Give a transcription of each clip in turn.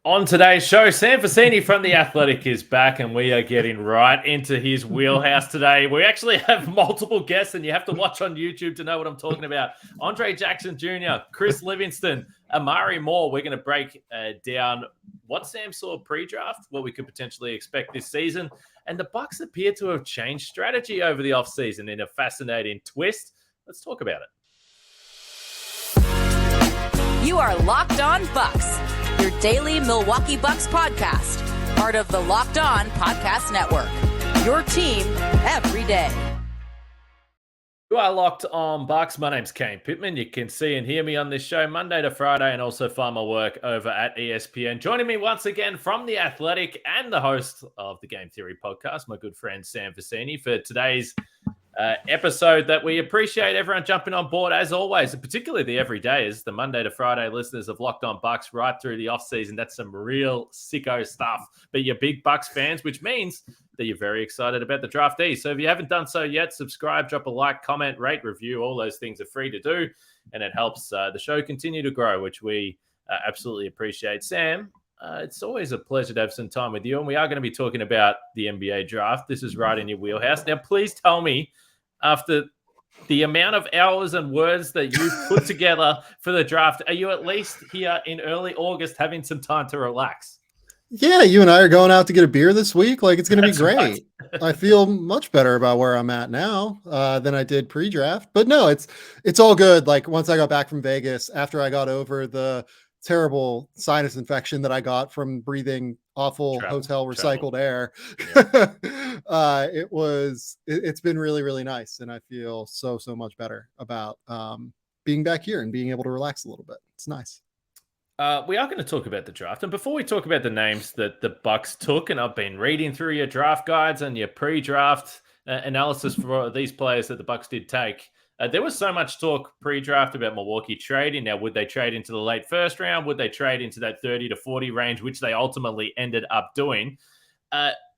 On today's show, Sam Vecenie from The Athletic is back, and we are getting right into his wheelhouse today. We actually have multiple guests, and you have to watch on YouTube to know what I'm talking about. Andre Jackson Jr., Chris Livingston, Amari Moore. We're going to break down what Sam saw pre-draft, what we could potentially expect this season, and the Bucks appear to have changed strategy over the offseason in a fascinating twist. Let's talk about it. You are Locked On Bucks, your daily Milwaukee Bucks podcast, part of the Locked On Podcast Network, your team every day. You are Locked On Bucks. My name's Kane Pittman. You can see and hear me on this show Monday to Friday, and also find my work over at ESPN. Joining me once again from The Athletic and the host of the Game Theory podcast, my good friend Sam Vecenie, for today's episode that we appreciate everyone jumping on board as always, and particularly the everydayers, the Monday to Friday listeners of Locked On Bucks right through the offseason. That's some real sicko stuff. But you're big Bucks fans, which means that you're very excited about the draftees. So if you haven't done so yet, subscribe, drop a like, comment, rate, review. All those things are free to do, and it helps the show continue to grow, which we absolutely appreciate. Sam, it's always a pleasure to have some time with you, and we are going to be talking about the NBA draft. This is right in your wheelhouse. Now, please tell me, after the amount of hours and words that you've put together for the draft, are you at least here in early August having some time to relax? Yeah, you and I are going out to get a beer this week. Like, it's going to be great. Right. I feel much better about where I'm at now than I did pre-draft. But no, it's all good. Like, once I got back from Vegas, after I got over the terrible sinus infection that I got from breathing awful hotel recycled air, yeah. It's been really, really nice, and I feel so much better about being back here and being able to relax a little bit. It's nice. We are going to talk about the draft, and before we talk about the names that the Bucks took, and I've been reading through your draft guides and your pre-draft analysis for these players that the Bucks did take. There was so much talk pre-draft about Milwaukee trading. Now, would they trade into the late first round? Would they trade into that 30 to 40 range, which they ultimately ended up doing?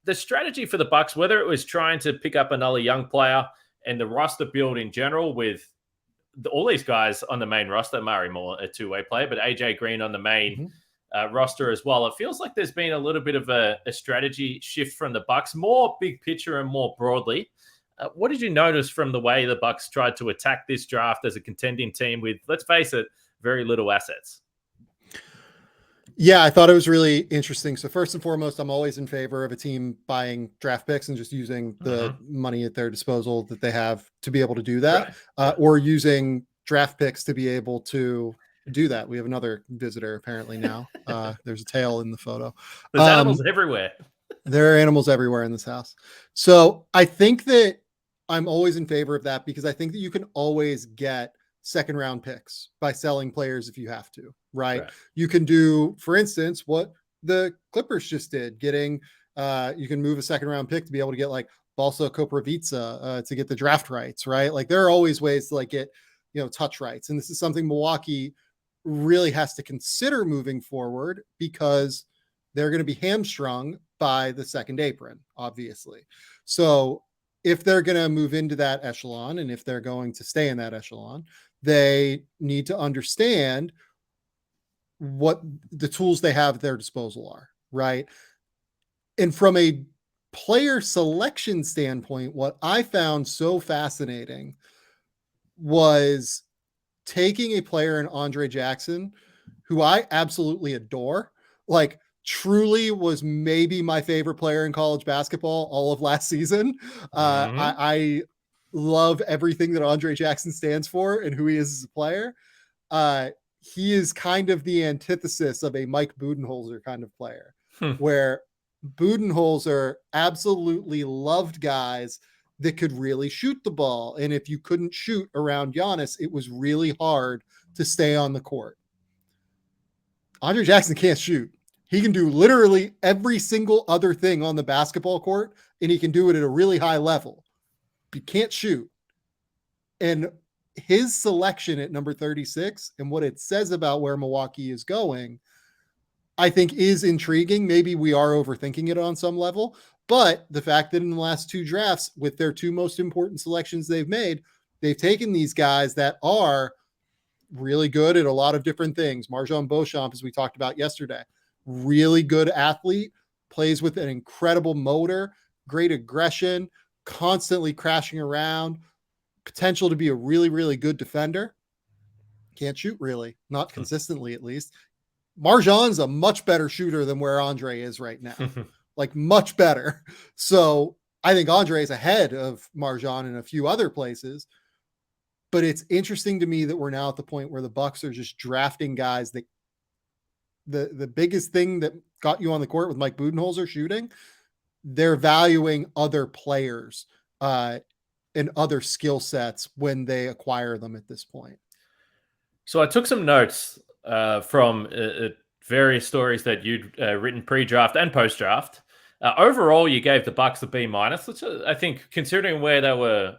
The strategy for the Bucks, whether it was trying to pick up another young player and the roster build in general with all these guys on the main roster, Amari Moore, a two-way player, but AJ Green on the main roster as well. It feels like there's been a little bit of a strategy shift from the Bucks, more big picture and more broadly. What did you notice from the way the Bucks tried to attack this draft as a contending team with, let's face it, very little assets? Yeah, I thought it was really interesting. So first and foremost, I'm always in favor of a team buying draft picks and just using the money at their disposal that they have to be able to do that, or using draft picks to be able to do that. We have another visitor apparently now. There's a tail in the photo. There's animals everywhere. There are animals everywhere in this house. So I think that I'm always in favor of that, because I think that you can always get second round picks by selling players if you have to, right? You can do, for instance, what the Clippers just did, getting, you can move a second round pick to be able to get like Balsa Koprivica to get the draft rights, right? Like, there are always ways to like get, touch rights. And this is something Milwaukee really has to consider moving forward, because they're going to be hamstrung by the second apron, obviously. So if they're going to move into that echelon, and if they're going to stay in that echelon, they need to understand what the tools they have at their disposal are, right? And from a player selection standpoint, what I found so fascinating was taking a player in Andre Jackson, who I absolutely adore, like truly was maybe my favorite player in college basketball all of last season. I love everything that Andre Jackson stands for and who he is as a player. He is kind of the antithesis of a Mike Budenholzer kind of player, where Budenholzer absolutely loved guys that could really shoot the ball. And if you couldn't shoot around Giannis, it was really hard to stay on the court. Andre Jackson can't shoot. He can do literally every single other thing on the basketball court, and he can do it at a really high level. He can't shoot. And his selection at number 36 and what it says about where Milwaukee is going, I think is intriguing. Maybe we are overthinking it on some level, but the fact that in the last two drafts, with their two most important selections they've made, they've taken these guys that are really good at a lot of different things. Marjon Beauchamp, as we talked about yesterday, really good athlete, plays with an incredible motor, great aggression, constantly crashing around, potential to be a really, really good defender. Can't shoot really, not consistently at least. MarJon's a much better shooter than where Andre is right now, like much better. So I think Andre is ahead of MarJon in a few other places. But it's interesting to me that we're now at the point where the Bucks are just drafting guys that the biggest thing that got you on the court with Mike Budenholzer shooting, they're valuing other players and other skill sets when they acquire them at this point. So I took some notes from various stories that you'd written pre-draft and post-draft. Overall, you gave the Bucks a B-, which I think, considering where they were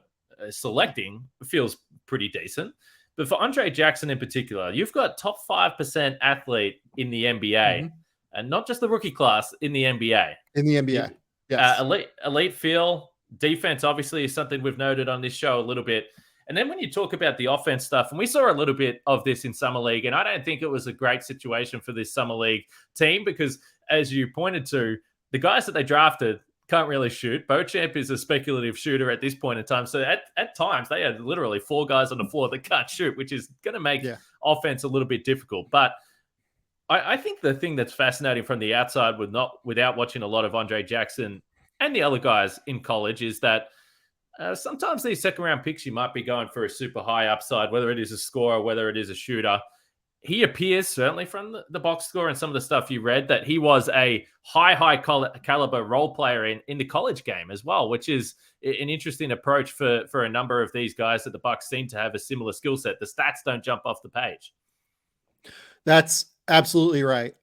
selecting, feels pretty decent. But for Andre Jackson in particular, you've got top 5% athlete in the NBA, and not just the rookie class, in the NBA. In the NBA, yes. Elite feel. Defense, obviously, is something we've noted on this show a little bit. And then when you talk about the offense stuff, and we saw a little bit of this in Summer League, and I don't think it was a great situation for this Summer League team because, as you pointed to, the guys that they drafted can't really shoot. Beauchamp is a speculative shooter at this point in time. So at times, they had literally 4 guys on the floor that can't shoot, which is going to make offense a little bit difficult. But I think the thing that's fascinating from the outside without watching a lot of Andre Jackson and the other guys in college is that sometimes these second-round picks, you might be going for a super high upside, whether it is a scorer, whether it is a shooter. He appears, certainly from the box score and some of the stuff you read, that he was a high caliber role player in the college game as well, which is an interesting approach for a number of these guys that the Bucks seem to have a similar skill set. The stats don't jump off the page. That's absolutely right.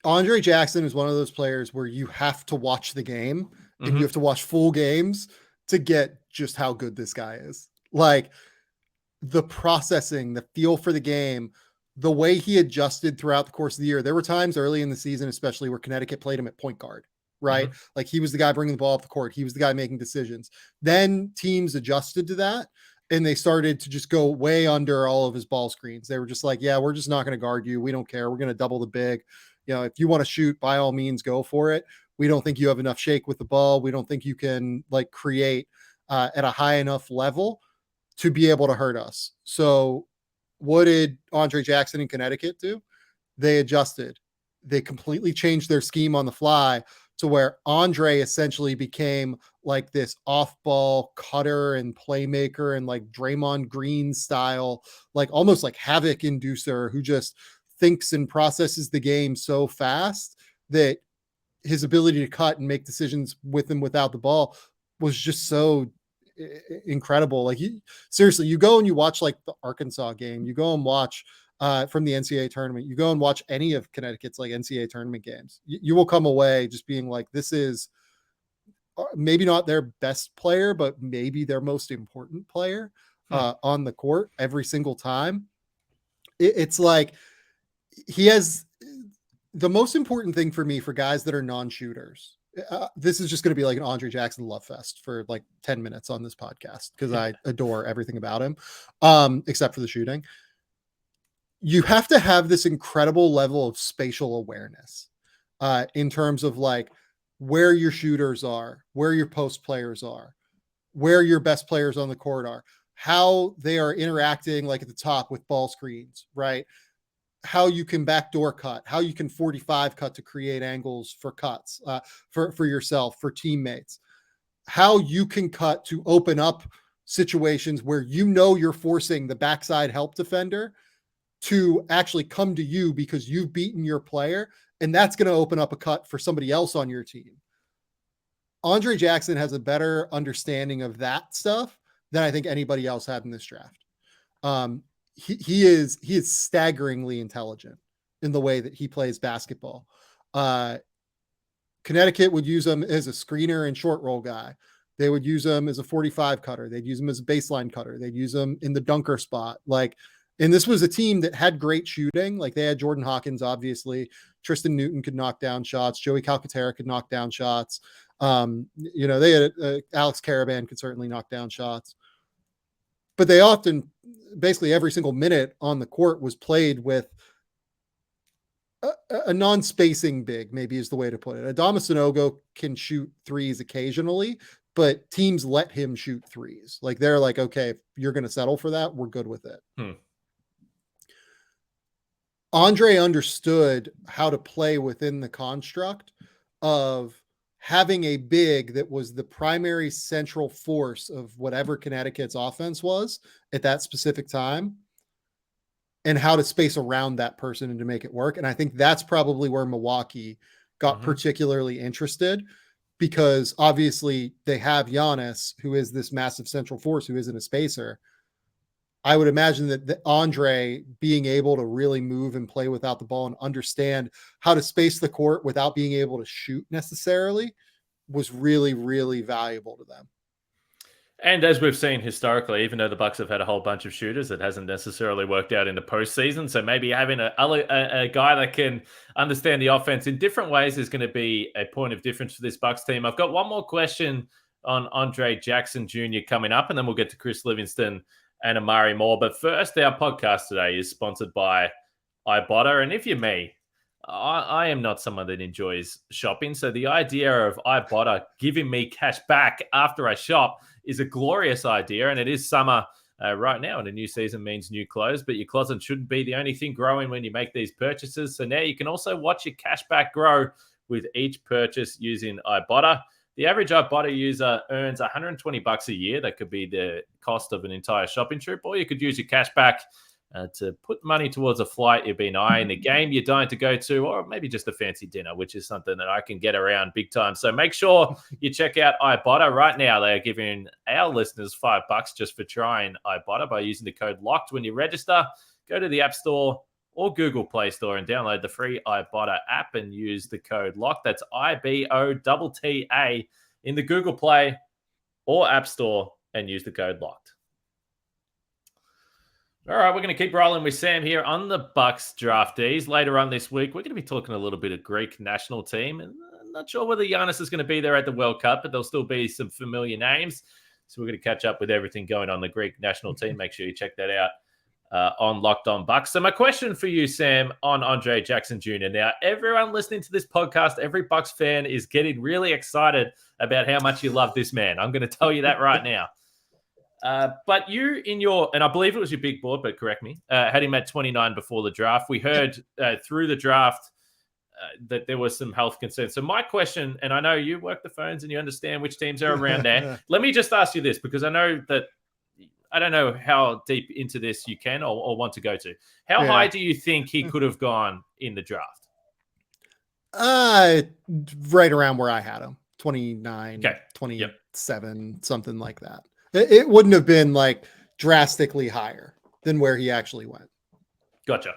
Andre Jackson is one of those players where you have to watch the game and you have to watch full games to get just how good this guy is. Like the processing, the feel for the game, the way he adjusted throughout the course of the year. There were times early in the season, especially where Connecticut played him at point guard, right? Like he was the guy bringing the ball up the court. He was the guy making decisions. Then teams adjusted to that and they started to just go way under all of his ball screens. They were just like, yeah, we're just not going to guard you. We don't care. We're going to double the big. You know, if you want to shoot, by all means, go for it. We don't think you have enough shake with the ball. We don't think you can like create at a high enough level to be able to hurt us. So what did Andre Jackson in Connecticut do? They adjusted. They completely changed their scheme on the fly to where Andre essentially became like this off-ball cutter and playmaker and like Draymond Green style, like almost like havoc inducer who just thinks and processes the game so fast that his ability to cut and make decisions with and without the ball was just so incredible. Like seriously, you go and you watch like the Arkansas game, you go and watch from the NCAA tournament, you go and watch any of Connecticut's like NCAA tournament games. You will come away just being like, this is maybe not their best player, but maybe their most important player on the court every single time. It's like he has the most important thing for me for guys that are non-shooters. This is just going to be like an Andre Jackson love fest for like 10 minutes on this podcast because I adore everything about him, except for the shooting. You have to have this incredible level of spatial awareness in terms of like where your shooters are, where your post players are, where your best players on the court are, how they are interacting like at the top with ball screens, right? How you can backdoor cut, how you can 45 cut to create angles for cuts for yourself, for teammates, how you can cut to open up situations where you know you're forcing the backside help defender to actually come to you because you've beaten your player, and that's going to open up a cut for somebody else on your team. Andre Jackson has a better understanding of that stuff than I think anybody else had in this draft. He is staggeringly intelligent in the way that he plays basketball. Connecticut would use him as a screener and short roll guy. They would use him as a 45 cutter. They'd use him as a baseline cutter. They'd use him in the dunker spot. Like, and this was a team that had great shooting. Like they had Jordan Hawkins, obviously. Tristan Newton could knock down shots. Joey Calcaterra could knock down shots. You know, they had Alex Caravan could certainly knock down shots. But they often, basically every single minute on the court was played with a non-spacing big, maybe is the way to put it. Adama Sanogo can shoot threes occasionally, but teams let him shoot threes. Like they're like, okay, if you're going to settle for that, we're good with it. Andre understood how to play within the construct of having a big that was the primary central force of whatever Connecticut's offense was at that specific time, and how to space around that person and to make it work. And I think that's probably where Milwaukee got particularly interested, because obviously they have Giannis, who is this massive central force, who isn't a spacer. I would imagine that Andre being able to really move and play without the ball and understand how to space the court without being able to shoot necessarily was really, really valuable to them. And as we've seen historically, even though the Bucks have had a whole bunch of shooters, it hasn't necessarily worked out in the postseason. So maybe having a guy that can understand the offense in different ways is going to be a point of difference for this Bucks team. I've got one more question on Andre Jackson Jr. coming up, and then we'll get to Chris Livingston and Amari Moore. But first, our podcast today is sponsored by Ibotta. And if you're me, I am not someone that enjoys shopping. So the idea of Ibotta giving me cash back after I shop is a glorious idea. And it is summer right now, and a new season means new clothes. But your closet shouldn't be the only thing growing when you make these purchases. So now you can also watch your cash back grow with each purchase using Ibotta. The average Ibotta user earns $120 a year. That could be the cost of an entire shopping trip, or you could use your cash back to put money towards a flight you've been eyeing, a game you're dying to go to, or maybe just a fancy dinner, which is something that I can get around big time. So make sure you check out Ibotta right now. They are giving our listeners $5 just for trying Ibotta by using the code LOCKED when you register. Go to the App Store or Google Play Store and download the free Ibotta app and use the code LOCKED. That's IBOTTA in the Google Play or App Store and use the code LOCKED. All right, we're going to keep rolling with Sam here on the Bucks draftees. Later on this week, we're going to be talking a little bit of Greek national team. And I'm not sure whether Giannis is going to be there at the World Cup, but there'll still be some familiar names. So we're going to catch up with everything going on the Greek national team. Make sure you check that out on Locked On Bucks. So my question for you, Sam, on Andre Jackson Jr. Now, everyone listening to this podcast, every Bucks fan is getting really excited about how much you love this man. I'm going to tell you that right now. But you and I believe it was your big board, but correct me, had him at 29 before the draft. We heard through the draft that there was some health concerns. So my question, and I know you work the phones and you understand which teams are around there. Let me just ask you this, because I know that I don't know how deep into this you can or want to go to. How high do you think he could have gone in the draft? Right around where I had him, 29, 27, something like that. It wouldn't have been like drastically higher than where he actually went. Gotcha.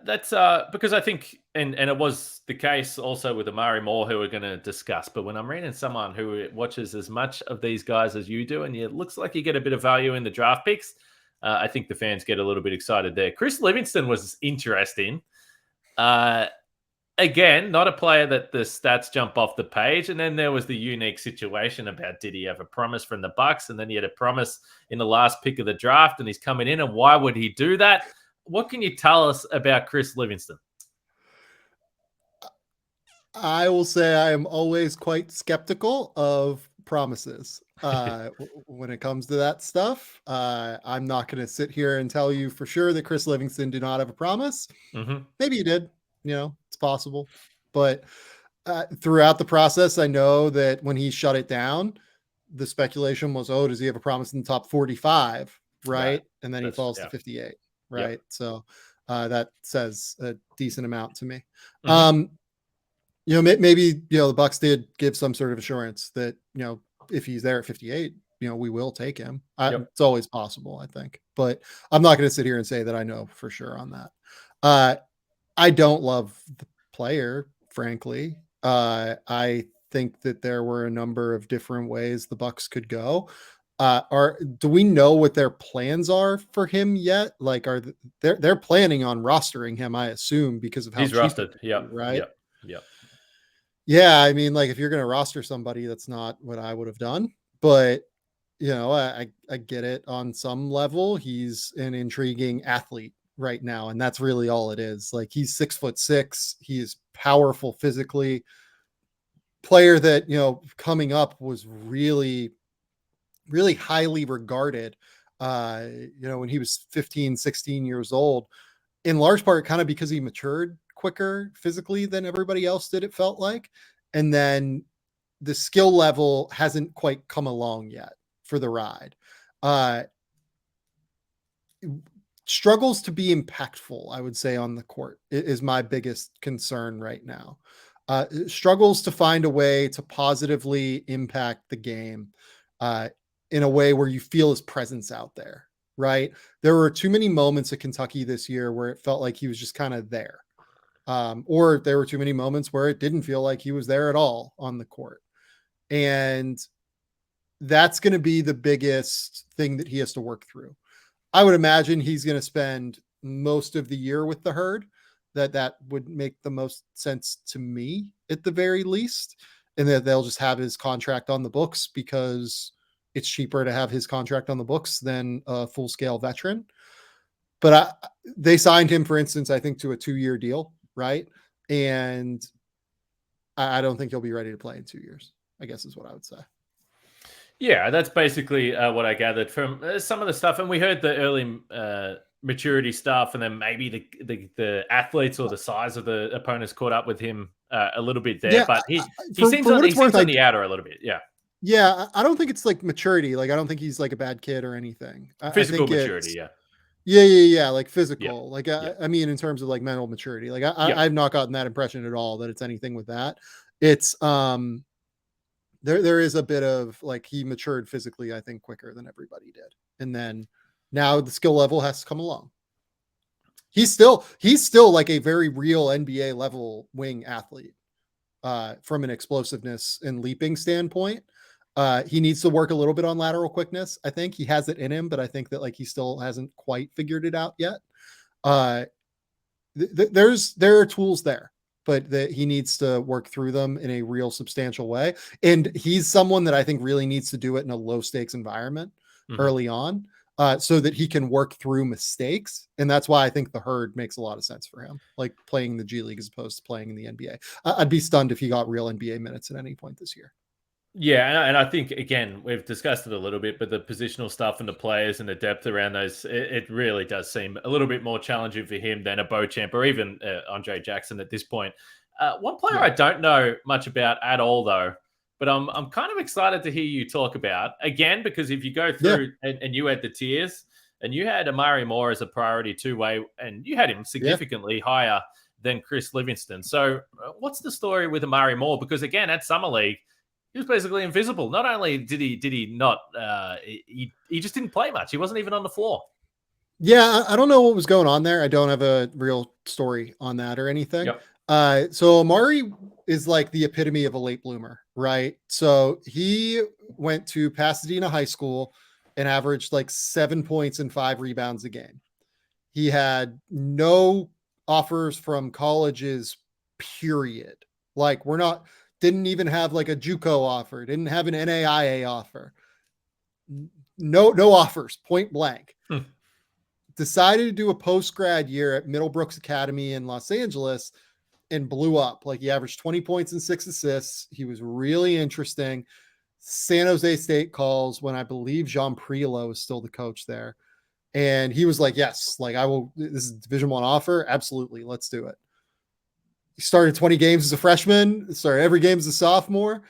That's because I think, and it was the case also with Amari Moore, who we're going to discuss. But when I'm reading someone who watches as much of these guys as you do, and it looks like you get a bit of value in the draft picks, I think the fans get a little bit excited there. Chris Livingston was interesting. Again, not a player that the stats jump off the page. And then there was the unique situation about, did he have a promise from the Bucks? And then he had a promise in the last pick of the draft, and he's coming in. And why would he do that? What can you tell us about Chris Livingston? I will say I am always quite skeptical of promises when it comes to that stuff. I'm not going to sit here and tell you for sure that Chris Livingston did not have a promise. Maybe he did. It's possible. But throughout the process, I know that when he shut it down, the speculation was, does he have a promise in the top 45? Right. And then he falls to 58. Right. Yep. So that says a decent amount to me. Maybe, the Bucks did give some sort of assurance that, if he's there at 58, we will take him. It's always possible, I think. But I'm not going to sit here and say that I know for sure on that. I don't love the player, frankly. I think that there were a number of different ways the Bucks could go. Do we know what their plans are for him yet? Like, they're planning on rostering him, I assume, because of how he's rostered. Yeah. Right. Yeah. Yeah. I mean, like, if you're going to roster somebody, that's not what I would have done, but I get it on some level. He's an intriguing athlete. right now. And that's really all it is. Like, he's 6'6". He is powerful physically. Player that, coming up was really, really highly regarded, when he was 15, 16 years old, in large part kind of because he matured quicker physically than everybody else did, it felt like. And then the skill level hasn't quite come along yet for the ride. Struggles to be impactful, I would say, on the court is my biggest concern right now. Struggles to find a way to positively impact the game in a way where you feel his presence out there, right? There were too many moments at Kentucky this year where it felt like he was just kind of there. Or there were too many moments where it didn't feel like he was there at all on the court. And that's going to be the biggest thing that he has to work through. I would imagine he's going to spend most of the year with the Herd. That would make the most sense to me at the very least. And that they'll just have his contract on the books because it's cheaper to have his contract on the books than a full-scale veteran. But they signed him, for instance, I think to a 2-year deal, right? And I don't think he'll be ready to play in 2 years, I guess is what I would say. Yeah, that's basically what I gathered from some of the stuff. And we heard the early maturity stuff, and then maybe the athletes or the size of the opponents caught up with him a little bit there. Yeah, but he seems on the outer a little bit. Yeah. Yeah, I don't think it's like maturity. Like, I don't think he's like a bad kid or anything. Physical maturity, yeah. Yeah, like physical. Yeah. Like, I mean, in terms of like mental maturity, like I've not gotten that impression at all that it's anything with that. It's there is a bit of like, he matured physically, I think, quicker than everybody did. And then now the skill level has to come along. He's still like a very real NBA level wing athlete from an explosiveness and leaping standpoint. He needs to work a little bit on lateral quickness. I think he has it in him, but I think that like he still hasn't quite figured it out yet. There are tools there, but that he needs to work through them in a real substantial way. And he's someone that I think really needs to do it in a low stakes environment early on, so that he can work through mistakes. And that's why I think the Herd makes a lot of sense for him, like playing in the G League as opposed to playing in the NBA. I'd be stunned if he got real NBA minutes at any point this year. Yeah, and I think, again, we've discussed it a little bit, but the positional stuff and the players and the depth around those, it really does seem a little bit more challenging for him than a Beauchamp or even Andre Jackson at this point. One player I don't know much about at all, though, but I'm kind of excited to hear you talk about, again, because if you go through and you had the tiers, and you had Amari Moore as a priority two-way, and you had him significantly higher than Chris Livingston. So what's the story with Amari Moore? Because, again, at Summer League, he was basically invisible. Not only did he not, he just didn't play much. He wasn't even on the floor. Yeah, I don't know what was going on there. I don't have a real story on that or anything. Yep. So Amari is like the epitome of a late bloomer, right? So he went to Pasadena High School and averaged like 7 points and 5 rebounds a game. He had no offers from colleges, period. Like, didn't even have like a JUCO offer, didn't have an NAIA offer. No offers, point blank. Decided to do a post-grad year at Middlebrooks Academy in Los Angeles and blew up. Like, he averaged 20 points and 6 assists. He was really interesting. San Jose State calls when I believe Jean Prilo is still the coach there. And he was like, yes, like, I will, this is Division I offer. Absolutely. Let's do it. He started 20 games as a freshman, started every game as a sophomore.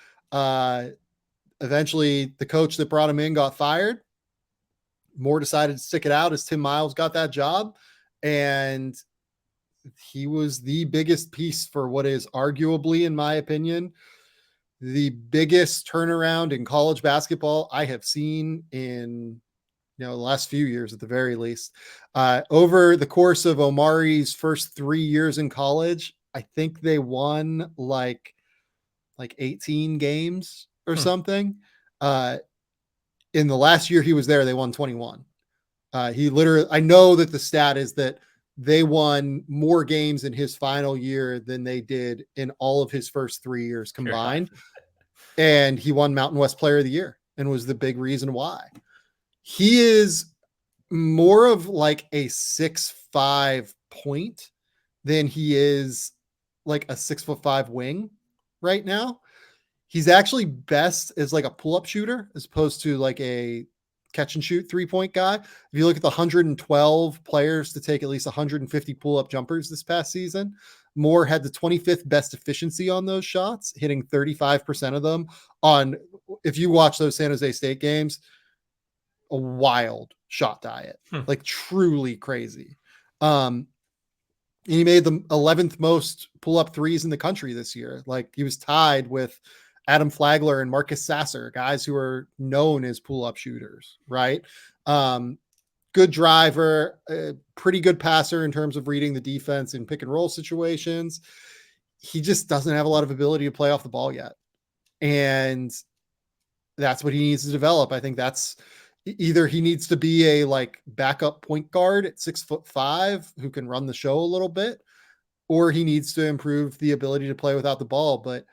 Eventually the coach that brought him in got fired. Moore decided to stick it out as Tim Miles got that job. And he was the biggest piece for what is arguably, in my opinion, the biggest turnaround in college basketball I have seen in the last few years at the very least. Over the course of Omari's first 3 years in college, I think they won like 18 games or something. In the last year he was there, they won 21. I know that the stat is that they won more games in his final year than they did in all of his first 3 years combined. And he won Mountain West Player of the Year and was the big reason why. He is more of like a 6'5" point than he is like a 6'5" wing right now. He's actually best as like a pull-up shooter as opposed to like a catch and shoot 3-point guy. If you look at the 112 players to take at least 150 pull-up jumpers this past season, Moore had the 25th best efficiency on those shots, hitting 35% of them on, if you watch those San Jose State games, a wild shot diet, like truly crazy. He made the 11th most pull-up threes in the country this year. Like he was tied with Adam Flagler and Marcus Sasser, guys who are known as pull-up shooters, right? Good driver, pretty good passer in terms of reading the defense in pick and roll situations. He just doesn't have a lot of ability to play off the ball yet. And that's what he needs to develop. I think that's either he needs to be a like backup point guard at 6'5" who can run the show a little bit, or he needs to improve the ability to play without the ball. But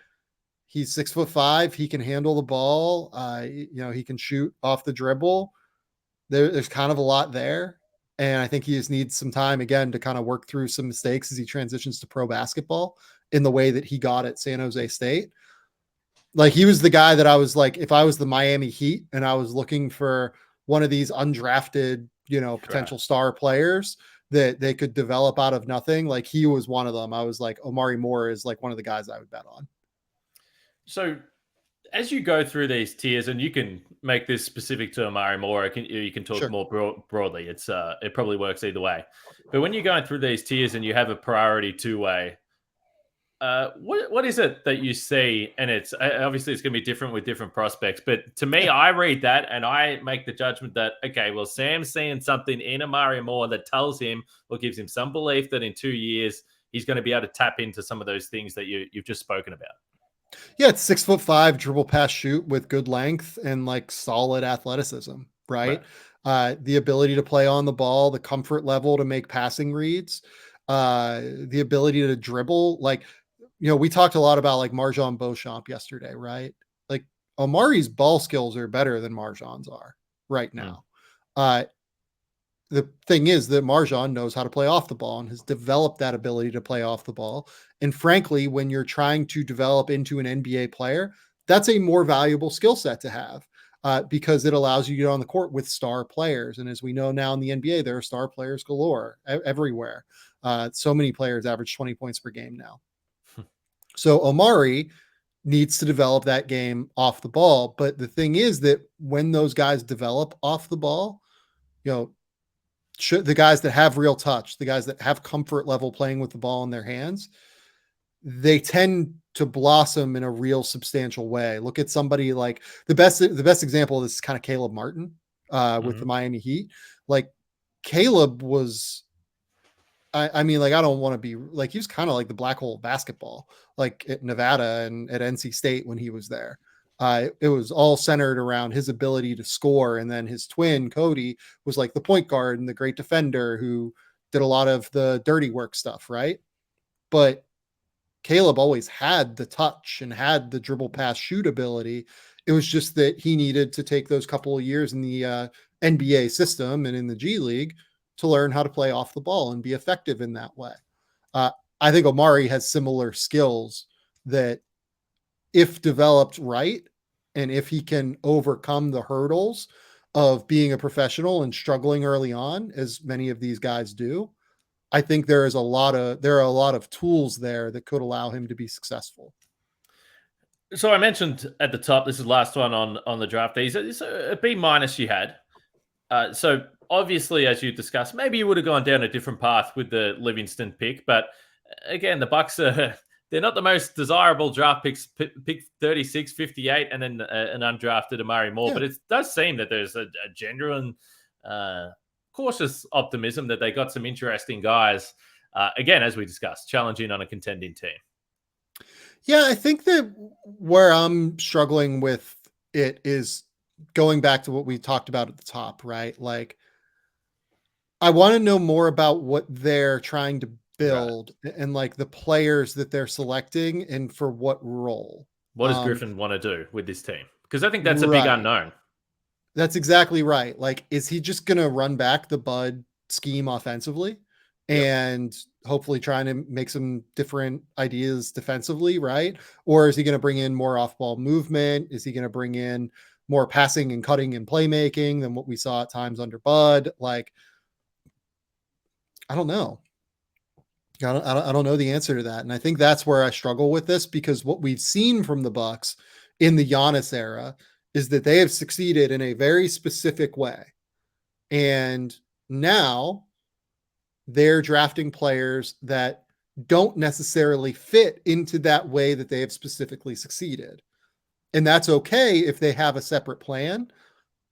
he's 6'5". He can handle the ball. He can shoot off the dribble. There's kind of a lot there. And I think he just needs some time again to kind of work through some mistakes as he transitions to pro basketball in the way that he got at San Jose State. Like he was the guy that I was like, if I was the Miami Heat and I was looking for one of these undrafted, potential star players that they could develop out of nothing, like he was one of them. I was like, Amari Moore is like one of the guys I would bet on. So as you go through these tiers, and you can make this specific to Amari Moore, you can talk more broadly. It probably works either way. But when you're going through these tiers and you have a priority two-way, what is it that you see? And it's obviously it's going to be different with different prospects. But to me, I read that and I make the judgment that, okay, well, Sam's seeing something in Amari Moore that tells him or gives him some belief that in 2 years he's going to be able to tap into some of those things that you've just spoken about. Yeah, it's 6'5" dribble pass shoot with good length and like solid athleticism, right? The ability to play on the ball, the comfort level to make passing reads, the ability to dribble. Like, we talked a lot about like Marjon Beauchamp yesterday, right? Like Omari's ball skills are better than Marjon's are right now. The thing is that Marjon knows how to play off the ball and has developed that ability to play off the ball. And frankly, when you're trying to develop into an NBA player, that's a more valuable skill set to have because it allows you to get on the court with star players. And as we know now in the NBA, there are star players galore everywhere. So many players average 20 points per game now. So Omari needs to develop that game off the ball. But the thing is that when those guys develop off the ball, the guys that have real touch, the guys that have comfort level playing with the ball in their hands, they tend to blossom in a real substantial way. Look at somebody like the best example of this is kind of Caleb Martin with the Miami Heat. Like Caleb was, I mean, like, I don't want to be like, he was kind of like the black hole of basketball, like at Nevada and at NC State when he was there. It was all centered around his ability to score. And then his twin, Cody, was like the point guard and the great defender who did a lot of the dirty work stuff, right? But Caleb always had the touch and had the dribble pass shoot ability. It was just that he needed to take those couple of years in the NBA system and in the G League to learn how to play off the ball and be effective in that way. I think Omari has similar skills that, if developed right, and if he can overcome the hurdles of being a professional and struggling early on, as many of these guys do, I think there are a lot of tools there that could allow him to be successful. So I mentioned at the top, this is the last one on the draft. It's a B- you had. So obviously, as you discussed, maybe you would have gone down a different path with the Livingston pick. But again, the Bucks they're not the most desirable draft picks, pick 36, 58, and then an undrafted Amari Moore. Yeah. But it does seem that there's a genuine cautious optimism that they got some interesting guys. Again, as we discussed, challenging on a contending team. Yeah, I think that where I'm struggling with it is going back to what we talked about at the top, right? Like, I want to know more about what they're trying to build and like the players that they're selecting and for what role. What does Griffin want to do with this team? Because I think that's a big unknown. That's exactly right. Like, is he just going to run back the Bud scheme offensively and hopefully trying to make some different ideas defensively, right? Or is he going to bring in more off-ball movement? Is he going to bring in more passing and cutting and playmaking than what we saw at times under Bud? Like, I don't know. I don't know the answer to that. And I think that's where I struggle with this, because what we've seen from the Bucks in the Giannis era is that they have succeeded in a very specific way. And now they're drafting players that don't necessarily fit into that way that they have specifically succeeded. And that's okay if they have a separate plan,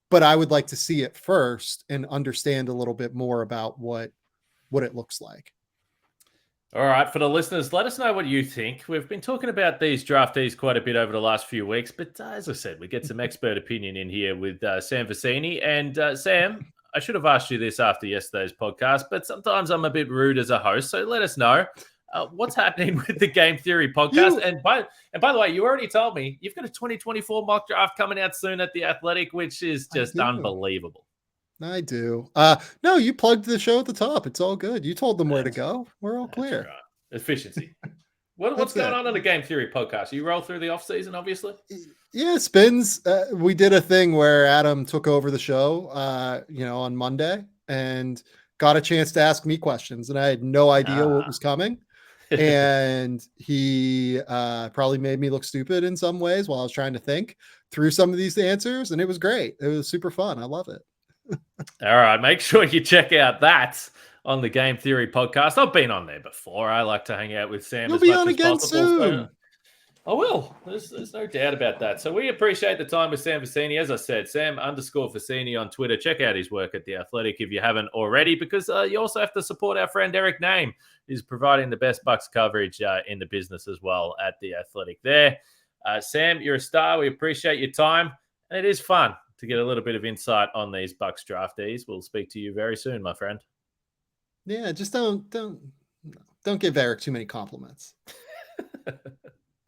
but I would like to see it first and understand a little bit more about what it looks like. All right, for the listeners, let us know what you think. We've been talking about these draftees quite a bit over the last few weeks, but as I said, we get some expert opinion in here with Sam Vecenie. And Sam, I should have asked you this after yesterday's podcast, but sometimes I'm a bit rude as a host, so let us know what's happening with the Game Theory podcast. And by the way, you already told me you've got a 2024 mock draft coming out soon at The Athletic, which is just unbelievable. I do. No, you plugged the show at the top. It's all good. You told them where to go. We're all clear. Right. Efficiency. What's going on the Game Theory podcast? You roll through the off season, obviously. Yeah, spins. We did a thing where Adam took over the show, on Monday, and got a chance to ask me questions, and I had no idea what was coming. And he probably made me look stupid in some ways while I was trying to think through some of these answers, and it was great. It was super fun. I love it. All right, make sure you check out that on the Game Theory podcast. I've been on there before. I like to hang out with Sam. You'll be on again soon. So I will. There's no doubt about that. So we appreciate the time with Sam Vecenie. As I said, Sam_Vecenie on Twitter. Check out his work at The Athletic if you haven't already, because you also have to support our friend Eric Name, who's providing the best Bucks coverage in the business as well at The Athletic there. Sam, you're a star. We appreciate your time. And it is fun to get a little bit of insight on these Bucks draftees. We'll speak to you very soon, my friend. Yeah, just don't give Eric too many compliments.